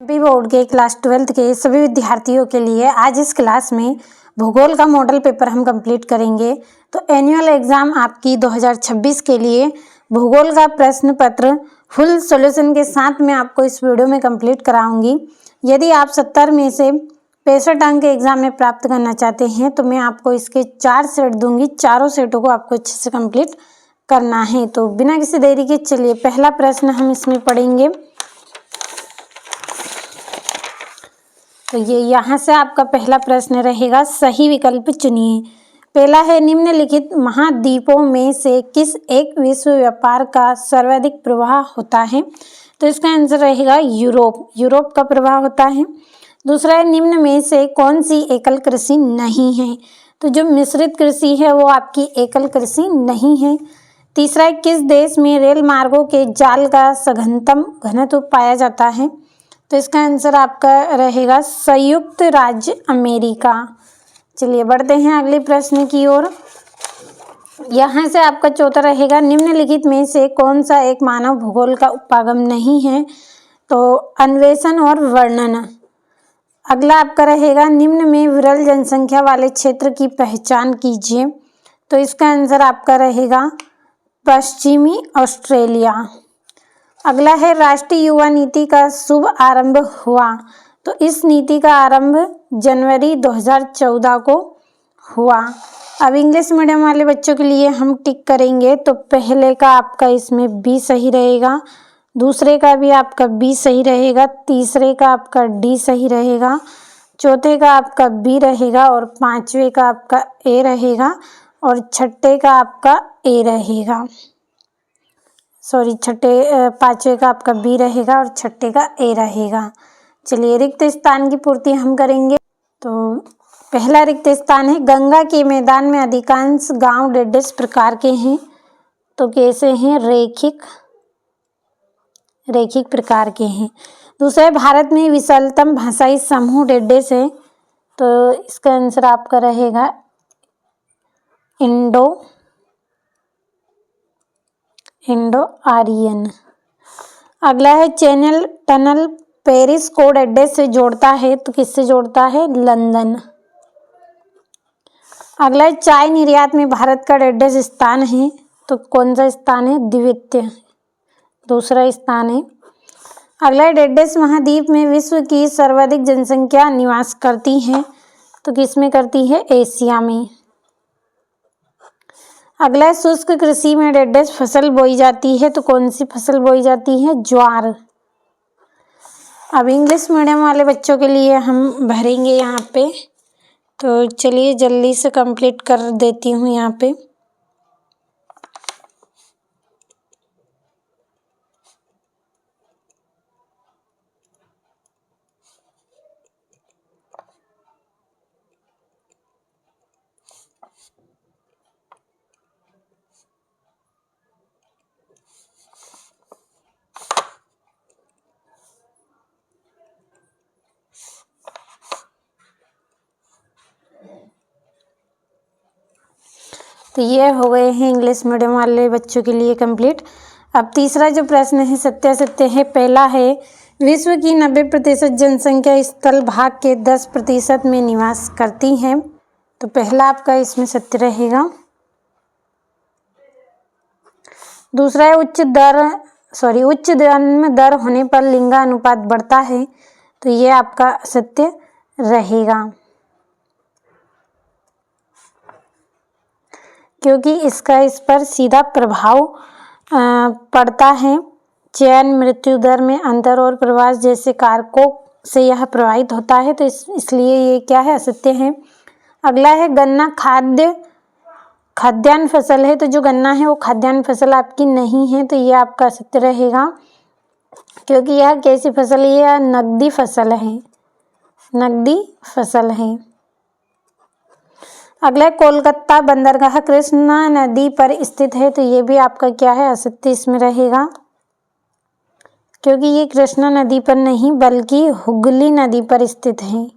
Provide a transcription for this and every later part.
B board के class 12th के सभी विद्यार्थियों के लिए आज इस क्लास में भूगोल का मॉडल पेपर हम कंप्लीट करेंगे। तो एनुअल एग्जाम आपकी 2026 के लिए भूगोल का प्रश्न पत्र फुल सॉल्यूशन के साथ में आपको इस वीडियो में कंप्लीट कराऊंगी। यदि आप 70 में से 65 अंक के एग्जाम में प्राप्त करना चाहते हैं तो मैं आपको इसके 4 सेट दूंगी। चारों सेटों को आपको अच्छे से कंप्लीट करना है। तो बिना किसी देरी के चलिए पहला प्रश्न हम इसमें पढ़ेंगे। तो ये यहाँ से आपका पहला प्रश्न रहेगा, सही विकल्प चुनिए। पहला है, निम्नलिखित महाद्वीपों में से किस एक विश्व व्यापार का सर्वाधिक प्रवाह होता है? तो इसका आंसर रहेगा यूरोप का प्रवाह होता है। दूसरा है, निम्न में से कौन सी एकल कृषि नहीं है? तो जो मिश्रित कृषि है वो आपकी एकल कृषि नहीं है। तीसरा है, किस देश में रेल मार्गों के जाल का सघनतम घनत्व पाया जाता है? तो इसका आंसर आपका रहेगा संयुक्त राज्य अमेरिका। चलिए बढ़ते हैं अगले प्रश्न की ओर। यहाँ से आपका चौथा रहेगा, निम्नलिखित में से कौन सा एक मानव भूगोल का उपागम नहीं है? तो अन्वेषण और वर्णन। अगला आपका रहेगा, निम्न में विरल जनसंख्या वाले क्षेत्र की पहचान कीजिए। तो इसका आंसर आपका रहेगा पश्चिमी ऑस्ट्रेलिया। अगला है, राष्ट्रीय युवा नीति का शुभ आरंभ हुआ। तो इस नीति का आरंभ जनवरी 2014 को हुआ। अब इंग्लिश मीडियम वाले बच्चों के लिए हम टिक करेंगे। तो पहले का आपका इसमें बी सही रहेगा, दूसरे का भी आपका बी सही रहेगा, तीसरे का आपका डी सही रहेगा, चौथे का आपका बी रहेगा और पांचवे का आपका ए रहेगा और छठे का आपका ए रहेगा। पांचवे का आपका बी रहेगा और छठे का ए रहेगा। चलिए रिक्त स्थान की पूर्ति हम करेंगे। तो पहला रिक्त स्थान है, गंगा के मैदान में अधिकांश गांव डेढ़ प्रकार के हैं। तो कैसे हैं? रेखिक प्रकार के हैं। दूसरा है, भारत में विशालतम भाषाई समूह डेढ़ है। तो इसका आंसर आपका रहेगा इंडो आर्यन। अगला है, चैनल टनल पेरिस को डेढ़ से जोड़ता है। तो किससे जोड़ता है? लंदन। अगला है, चाय निर्यात में भारत का डेढ़ स्थान है। तो कौन सा स्थान है? द्वितीय, दूसरा स्थान है। अगला है, डेढ़ महाद्वीप में विश्व की सर्वाधिक जनसंख्या निवास करती है। तो किसमें करती है? एशिया में। अगला है, शुष्क कृषि में डेढ़ फसल बोई जाती है। तो कौन सी फसल बोई जाती है? ज्वार। अब इंग्लिश मीडियम वाले बच्चों के लिए हम भरेंगे यहाँ पे। तो चलिए जल्दी से कंप्लीट कर देती हूँ यहाँ पे। तो ये हो गए हैं इंग्लिश मीडियम वाले बच्चों के लिए कंप्लीट। अब तीसरा जो प्रश्न है सत्यासत्य है। पहला है, विश्व की 90% जनसंख्या स्थल भाग के 10% में निवास करती है। तो पहला आपका इसमें सत्य रहेगा। दूसरा है, उच्च जन्म दर होने पर लिंगानुपात बढ़ता है। तो ये आपका सत्य रहेगा, क्योंकि इसका इस पर सीधा प्रभाव पड़ता है। चयन, मृत्यु दर में अंतर और प्रवास जैसे कारकों से यह प्रभावित होता है। तो इसलिए ये क्या है? असत्य है। अगला है, गन्ना खाद्यान्न फसल है। तो जो गन्ना है वो खाद्यान्न फसल आपकी नहीं है। तो ये आपका असत्य रहेगा, क्योंकि यह कैसी फसल है? यह नकदी फसल है। अगला, कोलकाता बंदरगाह कृष्णा नदी पर स्थित है। तो ये भी आपका क्या है? असत्य इसमें रहेगा, क्योंकि ये कृष्णा नदी पर नहीं बल्कि हुगली नदी पर स्थित है।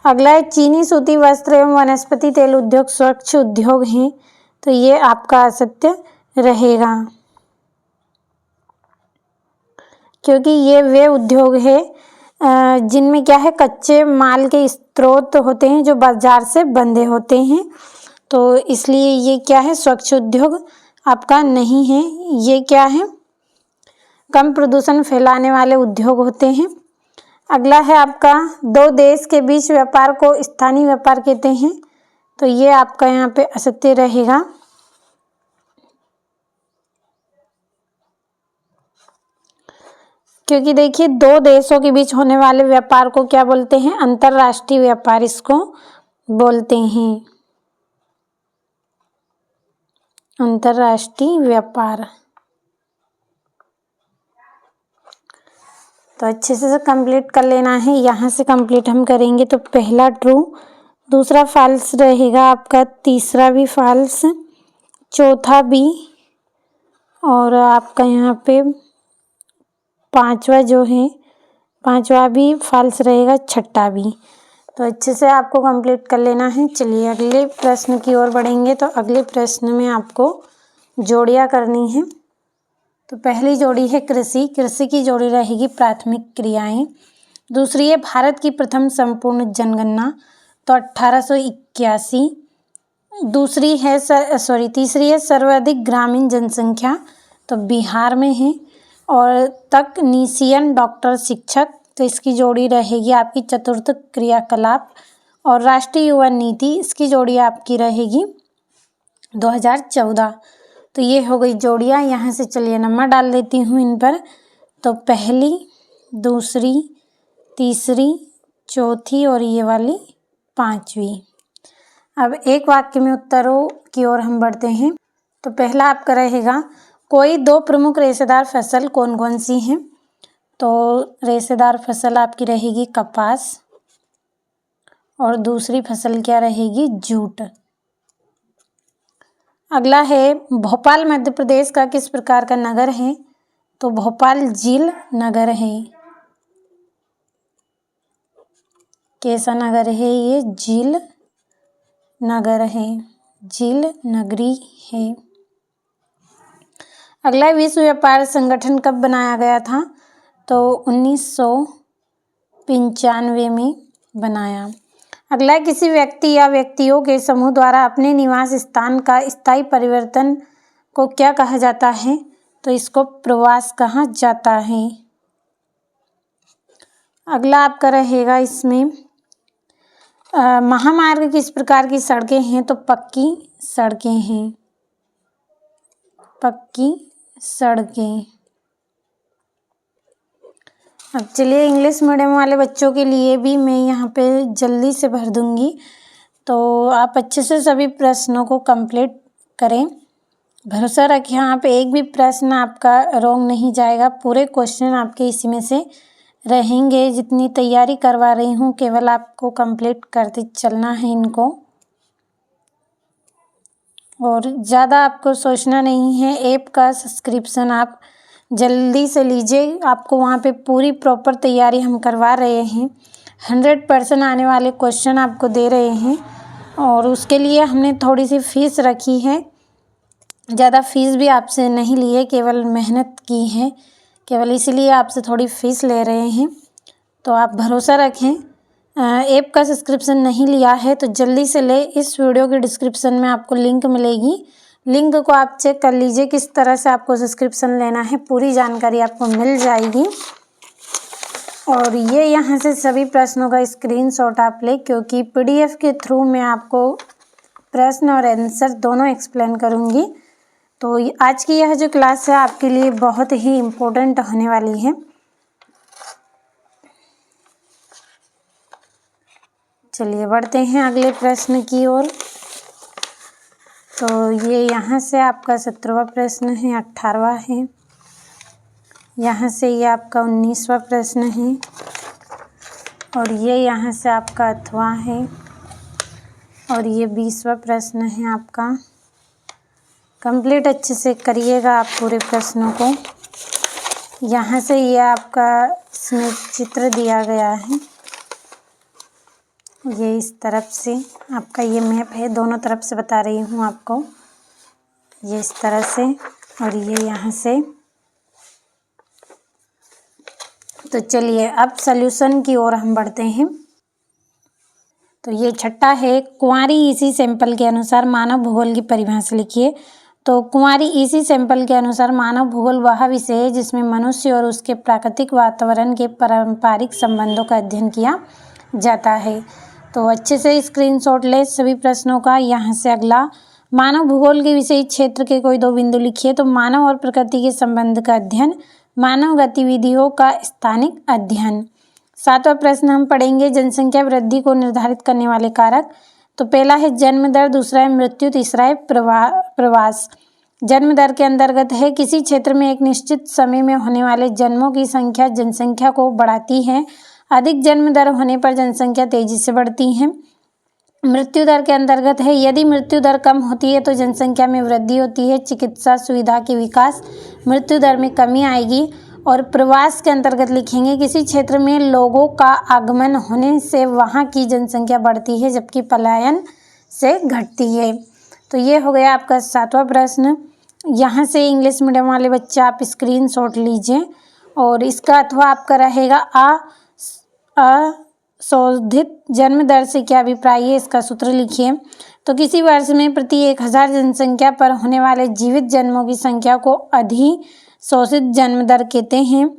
अगला है, चीनी सूती वस्त्र एवं वनस्पति तेल उद्योग स्वच्छ उद्योग हैं। तो ये आपका असत्य रहेगा, क्योंकि ये वे उद्योग है जिनमें क्या है, कच्चे माल के स्रोत होते हैं जो बाजार से बंधे होते हैं। तो इसलिए ये क्या है, स्वच्छ उद्योग आपका नहीं है। ये क्या है, कम प्रदूषण फैलाने वाले उद्योग होते हैं। अगला है आपका, दो देश के बीच व्यापार को स्थानीय व्यापार कहते हैं। तो ये आपका यहाँ पे असत्य रहेगा। क्योंकि देखिए, दो देशों के बीच होने वाले व्यापार को क्या बोलते हैं, अंतर्राष्ट्रीय व्यापार इसको बोलते हैं, अंतर्राष्ट्रीय व्यापार। तो अच्छे से कंप्लीट कर लेना है, यहाँ से कंप्लीट हम करेंगे। तो पहला ट्रू, दूसरा फॉल्स रहेगा आपका, तीसरा भी फॉल्स, चौथा भी, और आपका यहाँ पे पांचवा जो है, पांचवा भी फॉल्स रहेगा, छठा भी। तो अच्छे से आपको कंप्लीट कर लेना है। चलिए अगले प्रश्न की ओर बढ़ेंगे। तो अगले प्रश्न में आपको जोड़ियाँ करनी है। तो पहली जोड़ी है कृषि, कृषि की जोड़ी रहेगी प्राथमिक क्रियाएं। दूसरी है भारत की प्रथम संपूर्ण जनगणना, तो 1881। तीसरी है सर्वाधिक ग्रामीण जनसंख्या, तो बिहार में है। और तकनीशियन डॉक्टर शिक्षक, तो इसकी जोड़ी रहेगी आपकी चतुर्थ क्रियाकलाप। और राष्ट्रीय युवा नीति, इसकी जोड़ी आपकी रहेगी 2014। तो ये हो गई जोड़ियाँ। यहाँ से चलिए नंबर डाल देती हूँ इन पर। तो पहली, दूसरी, तीसरी, चौथी और ये वाली पांचवी। अब एक वाक्य में उत्तरों की ओर हम बढ़ते हैं। तो पहला आपका रहेगा, कोई दो प्रमुख रेशेदार फसल कौन कौन सी हैं। तो रेशेदार फसल आपकी रहेगी कपास, और दूसरी फसल क्या रहेगी, जूट। अगला है, भोपाल मध्य प्रदेश का किस प्रकार का नगर है। तो भोपाल झील नगर है। कैसा नगर है ये, झील नगर है, झील नगरी है। अगला, विश्व व्यापार संगठन कब बनाया गया था। तो 1995 में बनाया। अगला, किसी व्यक्ति या व्यक्तियों के समूह द्वारा अपने निवास स्थान का स्थायी परिवर्तन को क्या कहा जाता है। तो इसको प्रवास कहा जाता है। अगला आपका रहेगा इसमें, महामार्ग किस प्रकार की सड़कें हैं। तो पक्की सड़कें हैं, पक्की सड़कें। अब चलिए इंग्लिश मीडियम वाले बच्चों के लिए भी मैं यहाँ पे जल्दी से भर दूँगी, तो आप अच्छे से सभी प्रश्नों को कंप्लीट करें। भरोसा रखें, यहाँ पे एक भी प्रश्न आपका रॉन्ग नहीं जाएगा। पूरे क्वेश्चन आपके इसी में से रहेंगे। जितनी तैयारी करवा रही हूँ, केवल आपको कंप्लीट करते चलना है इनको, और ज़्यादा आपको सोचना नहीं है। ऐप का सब्सक्रिप्शन आप जल्दी से लीजिए, आपको वहाँ पे पूरी प्रॉपर तैयारी हम करवा रहे हैं। 100% आने वाले क्वेश्चन आपको दे रहे हैं, और उसके लिए हमने थोड़ी सी फीस रखी है। ज़्यादा फीस भी आपसे नहीं ली है, केवल मेहनत की है, केवल इसीलिए आपसे थोड़ी फीस ले रहे हैं। तो आप भरोसा रखें, ऐप का सब्सक्रिप्शन नहीं लिया है तो जल्दी से ले। इस वीडियो के डिस्क्रिप्शन में आपको लिंक मिलेगी, लिंक को आप चेक कर लीजिए किस तरह से आपको सब्सक्रिप्शन लेना है, पूरी जानकारी आपको मिल जाएगी। और ये यहाँ से सभी प्रश्नों का स्क्रीनशॉट आप ले, क्योंकि PDF के थ्रू मैं आपको प्रश्न और आंसर दोनों एक्सप्लेन करूँगी। तो आज की यह जो क्लास है आपके लिए बहुत ही इम्पोर्टेंट होने वाली है। चलिए बढ़ते हैं अगले प्रश्न की ओर। तो ये यहाँ से आपका 17वां प्रश्न है, 18वां है, यहाँ से ये आपका 19वां प्रश्न है, और ये यहाँ से आपका 8वां है, और ये 20वां प्रश्न है आपका। कंप्लीट अच्छे से करिएगा आप पूरे प्रश्नों को। यहाँ से ये आपका इसमें चित्र दिया गया है, ये इस तरफ से आपका ये मैप है, दोनों तरफ से बता रही हूँ आपको। ये इस तरह से और ये यहाँ से। तो चलिए अब सॉल्यूशन की ओर हम बढ़ते हैं। तो ये छठा है, कुंवारी इसी सैंपल के अनुसार मानव भूगोल की परिभाषा लिखिए। तो कुंवारी इसी सैंपल के अनुसार मानव भूगोल वह विषय है जिसमें मनुष्य और उसके प्राकृतिक वातावरण के पारंपरिक संबंधों का अध्ययन किया जाता है। तो अच्छे से स्क्रीनशॉट ले सभी प्रश्नों का। यहाँ से अगला, मानव भूगोल के विषय क्षेत्र के कोई 2 बिंदु लिखिए। तो मानव और प्रकृति के संबंध का अध्ययन, मानव गतिविधियों का स्थानिक अध्ययन। 7वां प्रश्न हम पढ़ेंगे, जनसंख्या वृद्धि को निर्धारित करने वाले कारक। तो पहला है जन्म दर, दूसरा है मृत्यु, तीसरा है प्रवास। जन्म दर के अंतर्गत है किसी क्षेत्र में एक निश्चित समय में होने वाले जन्मों की संख्या जनसंख्या को बढ़ाती है। अधिक जन्म दर होने पर जनसंख्या तेजी से बढ़ती है। मृत्यु दर के अंतर्गत है यदि मृत्यु दर कम होती है तो जनसंख्या में वृद्धि होती है। चिकित्सा सुविधा के विकास, मृत्यु दर में कमी आएगी। और प्रवास के अंतर्गत लिखेंगे किसी क्षेत्र में लोगों का आगमन होने से वहाँ की जनसंख्या बढ़ती है जबकि पलायन से घटती है। तो ये हो गया आपका 7वां प्रश्न। यहाँ से इंग्लिश मीडियम वाले बच्चे आप स्क्रीनशॉट लीजिए और इसका अथवा आपका रहेगा अशोधित जन्म दर से क्या अभिप्राय है, इसका सूत्र लिखिए। तो किसी वर्ष में प्रति 1000 जनसंख्या पर होने वाले जीवित जन्मों की संख्या को अधिशोषित जन्म दर कहते हैं।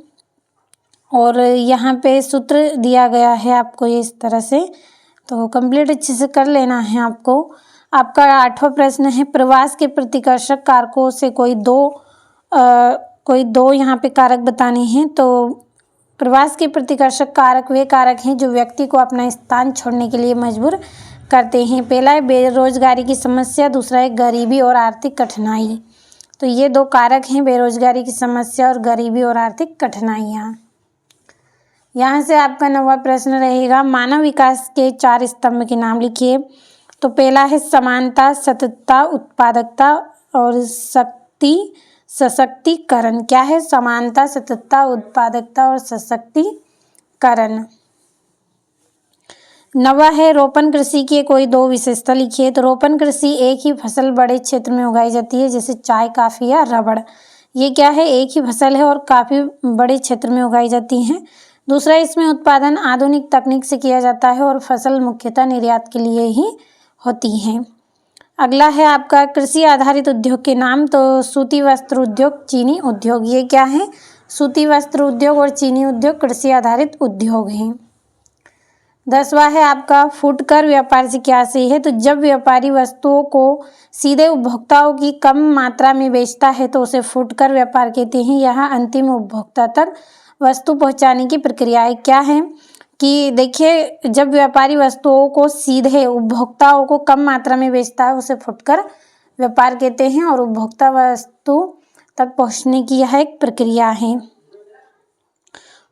और यहाँ पे सूत्र दिया गया है आपको ये इस तरह से, तो कंप्लीट अच्छे से कर लेना है आपको। आपका 8वां प्रश्न है, प्रवास के प्रतिकर्षक कारकों से कोई दो यहाँ पे कारक बताने हैं। तो प्रवास के प्रतिकर्षक कारक वे कारक हैं जो व्यक्ति को अपना स्थान छोड़ने के लिए मजबूर करते हैं। पहला है बेरोजगारी की समस्या, दूसरा है गरीबी और आर्थिक कठिनाई। तो ये 2 कारक हैं, बेरोजगारी की समस्या और गरीबी और आर्थिक कठिनाइयाँ। यहाँ से आपका 9वां प्रश्न रहेगा, मानव विकास के 4 स्तंभ के नाम लिखिए। तो पहला है समानता, सततता, उत्पादकता और सशक्तिकरण। क्या है? समानता, सततता, उत्पादकता और सशक्तिकरण। 9वां है रोपण कृषि के कोई 2 विशेषता लिखिए। तो रोपण कृषि एक ही फसल बड़े क्षेत्र में उगाई जाती है जैसे चाय, काफ़ी या रबड़। ये क्या है? एक ही फसल है और काफ़ी बड़े क्षेत्र में उगाई जाती हैं। दूसरा, इसमें उत्पादन आधुनिक तकनीक से किया जाता है और फसल मुख्यतः निर्यात के लिए ही होती हैं। अगला है आपका कृषि आधारित उद्योग के नाम। तो सूती वस्त्र उद्योग, चीनी उद्योग। ये क्या है? सूती वस्त्र उद्योग और चीनी उद्योग कृषि आधारित उद्योग हैं। 10वां है आपका फुटकर व्यापार से क्या सही है। तो जब व्यापारी वस्तुओं को सीधे उपभोक्ताओं की कम मात्रा में बेचता है तो उसे फुटकर व्यापार कहते हैं। यहाँ अंतिम उपभोक्ता तक वस्तु पहुँचाने की प्रक्रिया क्या है कि देखिए, जब व्यापारी वस्तुओं को सीधे उपभोक्ताओं को कम मात्रा में बेचता है उसे फुटकर व्यापार कहते हैं और उपभोक्ता वस्तु तक पहुँचने की यह एक प्रक्रिया है।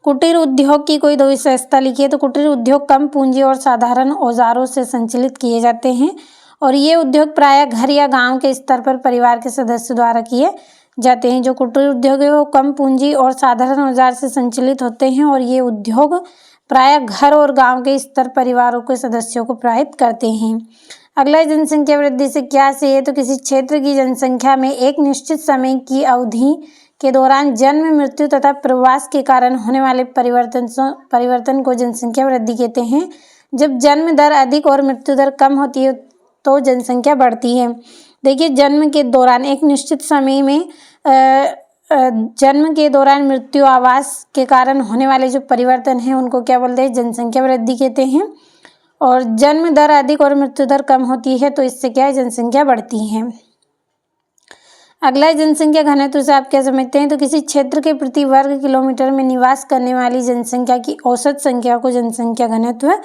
कुटीर उद्योग की कोई 2 विशेषता लिखिए। तो कुटीर उद्योग कम पूंजी और साधारण औजारों से संचालित किए जाते हैं और ये उद्योग प्रायः घर या गांव के स्तर पर परिवार के सदस्यों द्वारा किए जाते हैं। जो कुटीर उद्योग है वो कम पूंजी और साधारण औजार से संचालित होते हैं और ये उद्योग प्रायः घर और गांव के स्तर परिवारों के सदस्यों को प्रभावित करते हैं। अगला, जनसंख्या वृद्धि से क्या सही है। तो किसी क्षेत्र की जनसंख्या में एक निश्चित समय की अवधि के दौरान जन्म, मृत्यु तथा प्रवास के कारण होने वाले परिवर्तन को जनसंख्या वृद्धि कहते हैं। जब जन्म दर अधिक और मृत्यु दर कम होती है तो जनसंख्या बढ़ती है। देखिए, जन्म के दौरान एक निश्चित समय में जन्म के दौरान मृत्यु आवास के कारण होने वाले जो परिवर्तन हैं उनको क्या बोलते हैं? जनसंख्या वृद्धि कहते हैं। और जन्म दर अधिक और मृत्यु दर कम होती है तो इससे क्या है? जनसंख्या बढ़ती है। अगला, जनसंख्या घनत्व से आप क्या समझते हैं। तो किसी क्षेत्र के प्रति वर्ग किलोमीटर में निवास करने वाली जनसंख्या की औसत संख्या को जनसंख्या घनत्व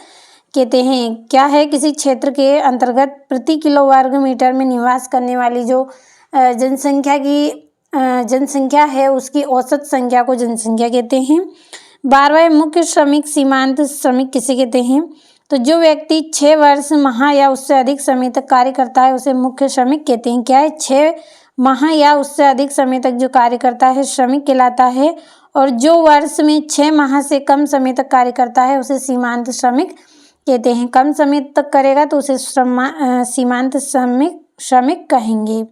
कहते हैं। क्या है? किसी क्षेत्र के अंतर्गत प्रति किलो वर्ग मीटर में निवास करने वाली जो जनसंख्या है उसकी औसत संख्या को जनसंख्या कहते हैं। 12वां, मुख्य श्रमिक, सीमांत श्रमिक किसे कहते हैं। तो जो व्यक्ति 6 वर्ष, माह या उससे अधिक समय तक कार्य करता है उसे मुख्य श्रमिक कहते हैं। क्या है? 6 माह या उससे अधिक समय तक जो कार्य करता है श्रमिक कहलाता है। और जो वर्ष में 6 माह से कम समय तक कार्य करता है उसे सीमांत श्रमिक कहते हैं। कम समय तक करेगा तो उसे सीमांत श्रमिक कहेंगे।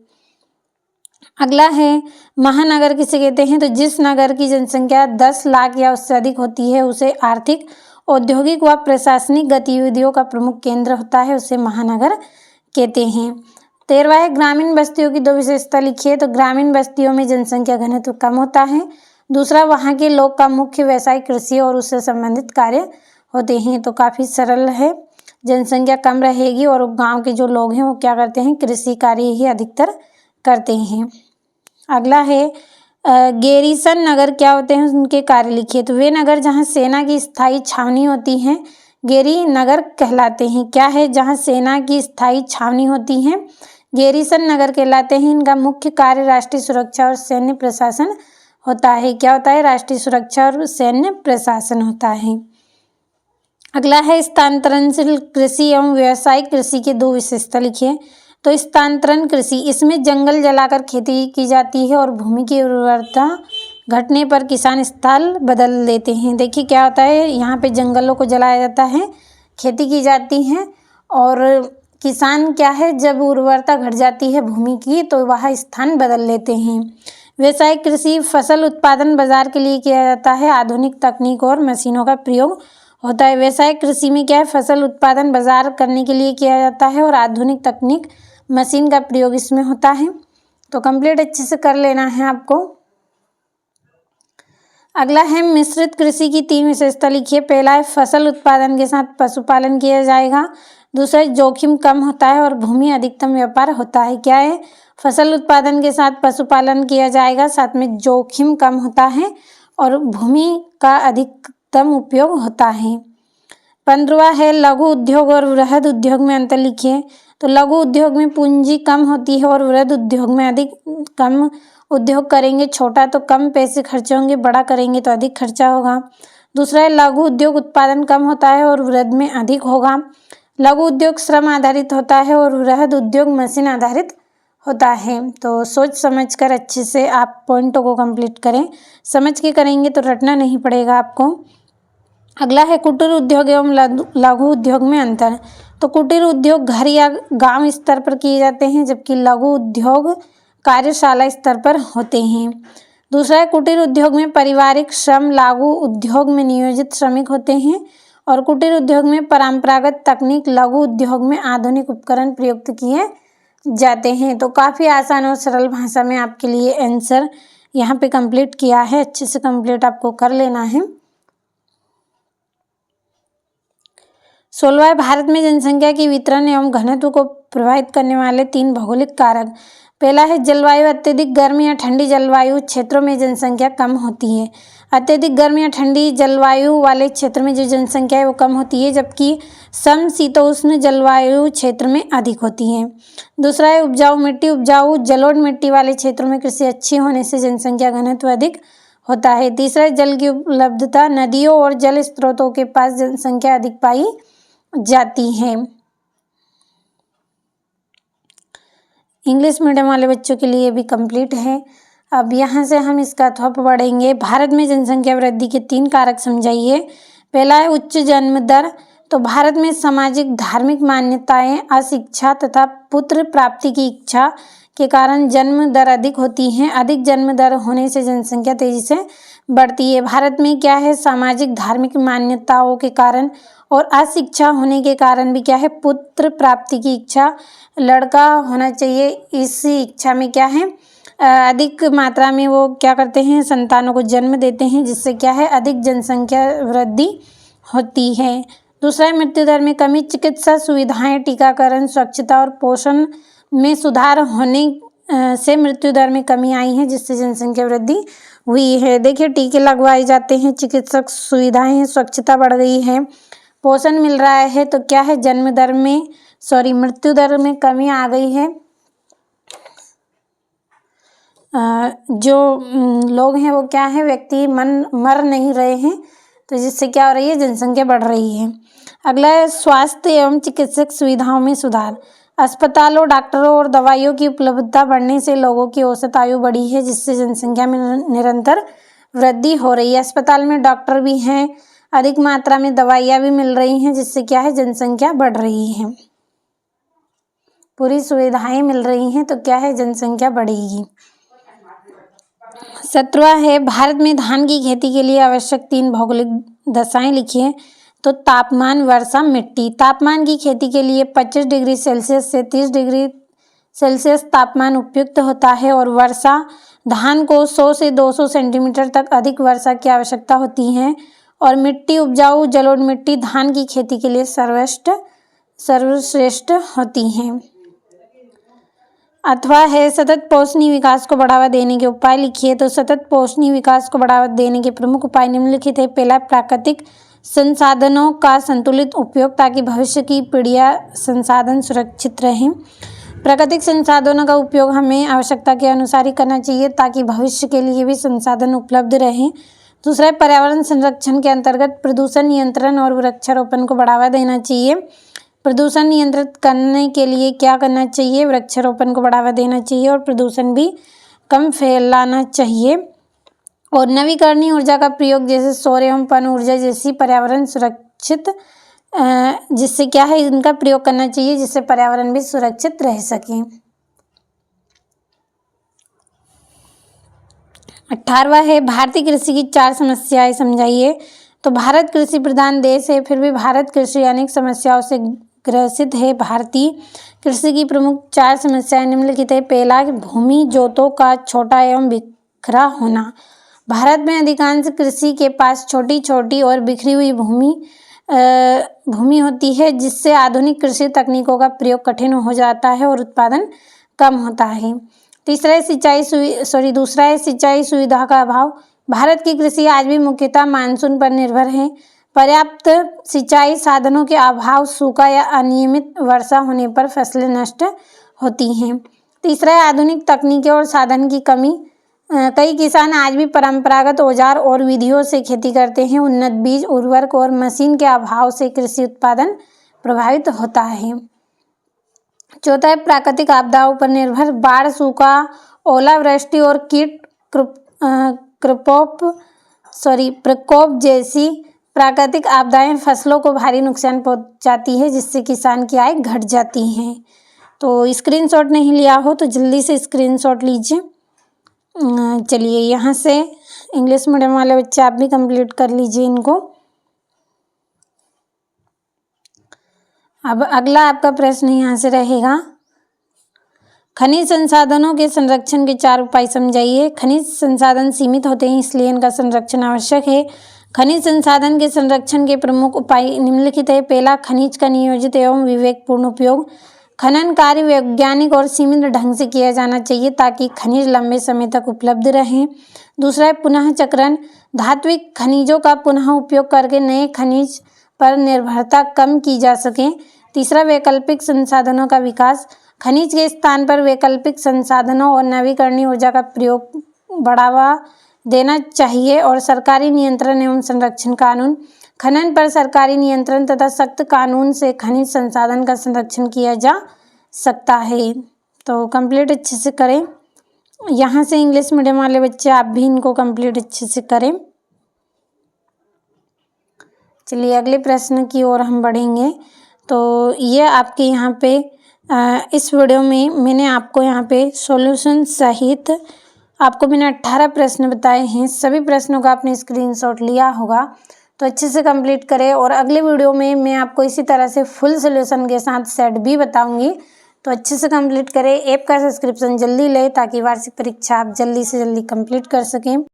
अगला है महानगर किसे कहते हैं? तो जिस नगर की जनसंख्या 10 लाख या उससे अधिक होती है उसे आर्थिक, औद्योगिक व प्रशासनिक गतिविधियों का प्रमुख केंद्र होता है, उसे महानगर कहते हैं। 13वां है ग्रामीण बस्तियों की 2 विशेषता लिखिए। तो ग्रामीण बस्तियों में जनसंख्या घनत्व कम होता है। दूसरा, वहाँ के लोग का मुख्य व्यवसाय कृषि और उससे संबंधित कार्य होते हैं। तो काफ़ी सरल है, जनसंख्या कम रहेगी और गांव के जो लोग हैं वो क्या करते हैं? कृषि कार्य ही अधिकतर करते हैं। अगला है गैरीसन नगर क्या होते हैं? उनके कार्य लिखिए। तो वे नगर जहाँ सेना की स्थायी छावनी होती है गैरी नगर कहलाते हैं। क्या है? जहाँ सेना की स्थायी छावनी होती है गैरीसन नगर कहलाते हैं। इनका मुख्य कार्य राष्ट्रीय सुरक्षा और सैन्य प्रशासन होता है। क्या होता है? राष्ट्रीय सुरक्षा और सैन्य प्रशासन होता है। अगला है स्थानांतरणशील कृषि एवं व्यावसायिक कृषि के 2 विशेषता लिखिए। तो स्थानांतरण कृषि, इसमें जंगल जलाकर खेती की जाती है और भूमि की उर्वरता घटने पर किसान स्थल बदल देते हैं। देखिए क्या होता है, यहाँ पे जंगलों को जलाया जाता है, खेती की जाती है और किसान क्या है, जब उर्वरता घट जाती है भूमि की तो वह स्थान बदल लेते हैं। व्यावसायिक कृषि, फसल उत्पादन बाजार के लिए किया जाता है, आधुनिक तकनीक और मशीनों का प्रयोग होता है। व्यावसायिक कृषि में क्या है, फसल उत्पादन बाजार करने के लिए किया जाता है और आधुनिक तकनीक मशीन का प्रयोग इसमें होता है। तो कंप्लीट अच्छे से कर लेना है आपको। अगला है मिश्रित कृषि की 3 विशेषता लिखिए। पहला है फसल उत्पादन के साथ पशुपालन किया जाएगा। दूसरा, जोखिम कम होता है और भूमि अधिकतम व्यापार होता है। क्या है? फसल उत्पादन के साथ पशुपालन किया जाएगा, साथ में जोखिम कम होता है और भूमि का अधिकतम उपयोग होता है। 15वां है लघु उद्योग और वृहद उद्योग में अंतर लिखिए। तो लघु उद्योग में पूंजी कम होती है और वृहद उद्योग में अधिक कम उद्योग करेंगे, छोटा तो कम पैसे खर्चे होंगे, बड़ा करेंगे तो अधिक खर्चा होगा। दूसरा है लघु उद्योग उत्पादन कम होता है और वृहद में अधिक होगा। लघु उद्योग श्रम आधारित होता है और वृहद उद्योग मशीन आधारित होता है। तो सोच समझ कर अच्छे से आप पॉइंटों को कंप्लीट करें, समझ के करेंगे तो रटना नहीं पड़ेगा आपको। अगला है कुटीर उद्योग एवं लघु उद्योग में अंतर। तो कुटीर उद्योग घर या गांव स्तर पर किए जाते हैं, जबकि लघु उद्योग कार्यशाला स्तर पर होते हैं। दूसरा है कुटीर उद्योग में पारिवारिक श्रम, लघु उद्योग में नियोजित श्रमिक होते हैं और कुटीर उद्योग में परंपरागत तकनीक, लघु उद्योग में आधुनिक उपकरण प्रयुक्त किए जाते हैं। तो काफ़ी आसान और सरल भाषा में आपके लिए आंसर यहाँ पे कंप्लीट किया है, अच्छे से कंप्लीट आपको कर लेना है। 16वां भारत में जनसंख्या की वितरण एवं घनत्व को प्रभावित करने वाले 3 भौगोलिक कारक। पहला है जलवायु, अत्यधिक गर्मी या ठंडी जलवायु क्षेत्रों में जनसंख्या कम होती है। अत्यधिक गर्मी या ठंडी जलवायु वाले क्षेत्र में जो जनसंख्या है वो कम होती है, जबकि समशीतोष्ण जलवायु क्षेत्र में अधिक होती है। दूसरा है उपजाऊ मिट्टी, उपजाऊ जलोढ़ मिट्टी वाले क्षेत्रों में कृषि अच्छी होने से जनसंख्या घनत्व अधिक होता है। तीसरा है जल की उपलब्धता, नदियों और जल स्रोतों के पास जनसंख्या अधिक पाई जाती है। इंग्लिश मीडियम वाले बच्चों के लिए भी कंप्लीट है। अब यहाँ से हम इसका थोप बढ़ेंगे। भारत में जनसंख्या वृद्धि के 3 कारक समझाइए। पहला है उच्च जन्म दर। तो भारत में सामाजिक धार्मिक मान्यताएं, अशिक्षा तथा पुत्र प्राप्ति की इच्छा के कारण जन्म दर अधिक होती हैं। अधिक जन्म दर होने से जनसंख्या तेजी से बढ़ती है। भारत में क्या है, सामाजिक धार्मिक मान्यताओं के कारण और अशिक्षा होने के कारण भी क्या है, पुत्र प्राप्ति की इच्छा, लड़का होना चाहिए, इस इच्छा में क्या है अधिक मात्रा में वो क्या करते हैं, संतानों को जन्म देते हैं, जिससे क्या है अधिक जनसंख्या वृद्धि होती है। दूसरा है मृत्यु दर में कमी। चिकित्सा सुविधाएं, टीकाकरण, स्वच्छता और पोषण में सुधार होने से मृत्यु दर में कमी आई है, जिससे जनसंख्या वृद्धि हुई है। देखिए टीके लगवाए जाते हैं, चिकित्सक सुविधाएं हैं, स्वच्छता बढ़ गई है, पोषण मिल रहा है, तो क्या है जन्म दर में मृत्यु दर में कमी आ गई है। जो लोग हैं वो क्या है, व्यक्ति मर नहीं रहे हैं, तो जिससे क्या हो रही है, जनसंख्या बढ़ रही है। अगला है स्वास्थ्य एवं चिकित्सक सुविधाओं में सुधार। अस्पतालों, डॉक्टरों और दवाइयों की उपलब्धता बढ़ने से लोगों की औसत आयु बढ़ी है, जिससे जनसंख्या में निरंतर वृद्धि हो रही है। अस्पताल में डॉक्टर भी हैं, अधिक मात्रा में दवाइयाँ भी मिल रही हैं, जिससे क्या है जनसंख्या बढ़ रही है। पूरी सुविधाएं मिल रही हैं तो क्या है जनसंख्या बढ़ेगी। 17वां है भारत में धान की खेती के लिए आवश्यक 3 भौगोलिक दशाएं लिखिए। तो तापमान, वर्षा, मिट्टी। तापमान की खेती के लिए 25 डिग्री सेल्सियस से 30 डिग्री सेल्सियस तापमान उपयुक्त होता है और वर्षा, धान को 100 से 200 सेंटीमीटर तक अधिक वर्षा की आवश्यकता होती है। और मिट्टी उपजाऊ जलोढ़ मिट्टी धान की खेती के लिए सर्वश्रेष्ठ होती हैं। अथवा है सतत पोषणीय विकास को बढ़ावा देने के उपाय लिखिए। तो सतत पोषणीय विकास को बढ़ावा देने के प्रमुख उपाय निम्नलिखित है। पहला, प्राकृतिक संसाधनों का संतुलित उपयोग ताकि भविष्य की पीढ़ियां संसाधन सुरक्षित रहें। प्राकृतिक संसाधनों का उपयोग हमें आवश्यकता के अनुसार ही करना चाहिए ताकि भविष्य के लिए भी संसाधन उपलब्ध रहें। दूसरा, पर्यावरण संरक्षण के अंतर्गत प्रदूषण नियंत्रण और वृक्षारोपण को बढ़ावा देना चाहिए। प्रदूषण नियंत्रित करने के लिए क्या करना चाहिए? वृक्षारोपण को बढ़ावा देना चाहिए और प्रदूषण भी कम फैलाना चाहिए। और नवीकरणीय ऊर्जा का प्रयोग जैसे सौर एवं पवन ऊर्जा जैसी पर्यावरण सुरक्षित जिससे क्या है इनका प्रयोग करना चाहिए जिससे पर्यावरण भी सुरक्षित रह सके। 18वां है भारतीय कृषि की 4 समस्याएं समझाइए। तो भारत कृषि प्रधान देश है, फिर भी भारत कृषि अनेक समस्याओं से ग्रसित है। भारतीय कृषि की प्रमुख 4 समस्याएं निम्नलिखित है। पहला, भूमि जोतों का छोटा एवं बिखरा होना। भारत में अधिकांश कृषि के पास छोटी छोटी और बिखरी हुई भूमि होती है जिससे आधुनिक कृषि तकनीकों का प्रयोग कठिन हो जाता है और उत्पादन कम होता है। दूसरा है सिंचाई सुविधा का अभाव। भारत की कृषि आज भी मुख्यतः मानसून पर निर्भर है। पर्याप्त सिंचाई साधनों के अभाव, सूखा या अनियमित वर्षा होने पर फसलें नष्ट होती हैं। तीसरा है आधुनिक तकनीकें और साधन की कमी। कई किसान आज भी परंपरागत औजार और विधियों से खेती करते हैं। उन्नत बीज, उर्वरक और मशीन के अभाव से कृषि उत्पादन प्रभावित होता है। चौथा है प्राकृतिक आपदाओं पर निर्भर। बाढ़, सूखा, ओलावृष्टि और कीट प्रकोप जैसी प्राकृतिक आपदाएं फसलों को भारी नुकसान पहुंचाती है जिससे किसान की आय घट जाती है। तो स्क्रीनशॉट नहीं लिया हो तो जल्दी से स्क्रीनशॉट लीजिए। चलिए यहाँ से इंग्लिश मीडियम वाले बच्चे आप भी कंप्लीट कर लीजिए इनको। अब अगला आपका प्रश्न यहाँ से रहेगा, खनिज संसाधनों के संरक्षण के 4 उपाय समझाइए। खनिज संसाधन सीमित होते हैं इसलिए इनका संरक्षण आवश्यक है। खनिज संसाधन के संरक्षण के प्रमुख उपाय निम्नलिखित है। पहला, खनिज का नियोजित एवं विवेकपूर्ण उपयोग। खनन कार्य वैज्ञानिक और सीमित ढंग से किया जाना चाहिए ताकि खनिज लंबे समय तक उपलब्ध रहें। दूसरा है पुनः चक्रण। धात्विक खनिजों का पुनः उपयोग करके नए खनिज पर निर्भरता कम की जा सके। तीसरा, वैकल्पिक संसाधनों का विकास। खनिज के स्थान पर वैकल्पिक संसाधनों और नवीकरणीय ऊर्जा का प्रयोग बढ़ावा देना चाहिए। और सरकारी नियंत्रण एवं संरक्षण कानून। खनन पर सरकारी नियंत्रण तथा सख्त कानून से खनिज संसाधन का संरक्षण किया जा सकता है। तो कंप्लीट अच्छे से करें। यहाँ से इंग्लिश मीडियम वाले बच्चे आप भी इनको कंप्लीट अच्छे से करें। चलिए अगले प्रश्न की ओर हम बढ़ेंगे। तो ये आपके यहाँ पे इस वीडियो में मैंने आपको यहाँ पे सॉल्यूशन सहित आपको मैंने 18 प्रश्न बताए हैं। सभी प्रश्नों का आपने स्क्रीनशॉट लिया होगा तो अच्छे से कंप्लीट करें। और अगले वीडियो में मैं आपको इसी तरह से फुल सॉल्यूशन के साथ सेट भी बताऊंगी तो अच्छे से कंप्लीट करें। ऐप का सब्सक्रिप्शन जल्दी लें ताकि वार्षिक परीक्षा आप जल्दी से जल्दी कंप्लीट कर सकें।